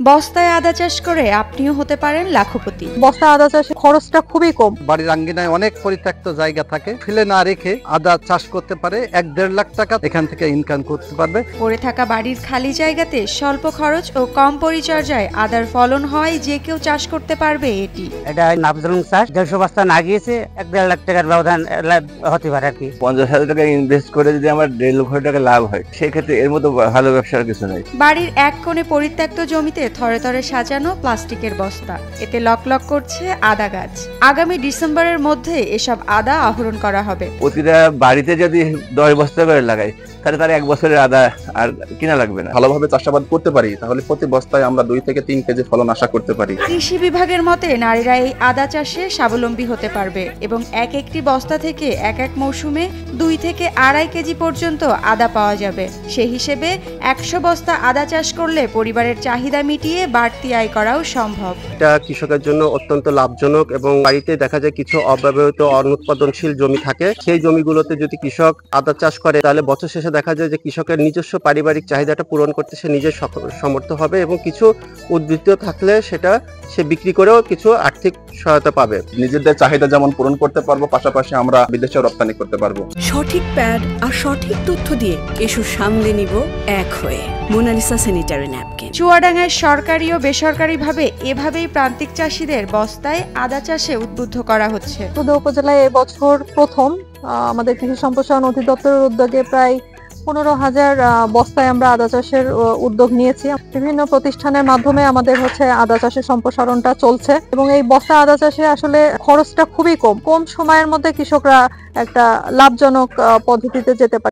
বস্তায় আদা চাষ করে আপনিও হতে পারেন লাখপতি। বস্তায় আদা চাষে খরচটা খুবই কম। বাড়ির আঙ্গিনায় অনেক পরিত্যক্ত জায়গা থাকে, ফেলে না রেখে আদা চাষ করতে পারে, 1-1.5 লাখ টাকা এখান থেকে ইনকাম করতে পারবে। পড়ে থাকা বাড়ির খালি জায়গাতে স্বল্প খরচ ও কম পরিচর্যায় আদার ফলন হয়, যে কেউ চাষ করতে পারবে এটি। এটা লাভজনক চাষ। 150 বস্তা না গিয়েছে 1-1.5 লাখ টাকার ব্যবধান হতে পারে আর কি। 50,000 টাকা ইনভেস্ট করে যদি আমার 1.5 লক্ষ টাকা লাভ হয়, সেক্ষেত্রে এর মতো ভালো ব্যবসার কিছু নেই। বাড়ির এক কোণে পরিত্যক্ত জমিতে থরে থরে সাজানো প্লাস্টিকের বস্তা, এতে লক লক করছে আদা গাছ। আগামী ডিসেম্বরের মধ্যে এসব আদা আহরণ করা হবে। প্রতিটা বাড়িতে যদি 10 বস্তা করে লাগাই, তাহলে তার 1 বছরের আদা আর কিনা লাগবে না। ভালোভাবে চাষাবাদ করতে পারি, তাহলে প্রতি বস্তায় আমরা 2 থেকে 3 কেজি ফলন আশা করতে পারি। কৃষি বিভাগের মতে নারীরা এই আদা চাষে স্বাবলম্বী হতে পারবে এবং একটি বস্তা থেকে এক মৌসুমে 2 থেকে 2.5 কেজি পর্যন্ত আদা পাওয়া যাবে। সেই হিসেবে 100 বস্তা আদা চাষ করলে পরিবারের চাহিদা মিটিয়ে বাড়তি আয় করাও সম্ভব। এটা কৃষকের জন্য অত্যন্ত লাভজনক এবং বাড়িতে দেখা যায় কিছু অব্যবহৃত অনুৎপাদনশীল জমি থাকে, সেই জমিগুলোতে যদি কৃষক আদা চাষ করে তাহলে বছর শেষে দেখা যায় যে কৃষকের নিজস্ব পারিবারিক চাহিদাটা পূরণ করতে সে নিজে সমর্থ হবে এবং কিছু উদ্বৃত্ত থাকলে সেটা সে বিক্রি করেও কিছু আর্থিক সহায়তা পাবে। নিজেদের চাহিদা যেমন পূরণ করতে পারবো, পাশাপাশি আমরা বিদেশেও রপ্তানি করতে পারবো। সঠিক প্যাড আর সঠিক তথ্য দিয়ে এসব সামলে নিব এক হয়ে। Mona Lisa sanitary napkin. চুয়াডাঙ্গায় সরকারি ও বেসরকারিভাবে এভাবেই প্রান্তিক চাষীদের বস্তায় আদা চাষে উদ্বুদ্ধ করা হচ্ছে। সদর উপজেলায় এবছর প্রথম আমাদের কৃষি সম্প্রসারণ অধিদপ্তরের উদ্যোগে প্রায় 15,000 বস্তায় আমরা আদা চাষের উদ্যোগ নিয়েছি। বিভিন্ন প্রতিষ্ঠানের মাধ্যমে আমাদের আদা চাষের সম্প্রসারণটা চলছে এবং এই বস্তা আদা চাষে আসলে খরচটা খুবই কম সময়ের মধ্যে কৃষকরা একটা লাভজনক পদ্ধতিতে যেতে পারে।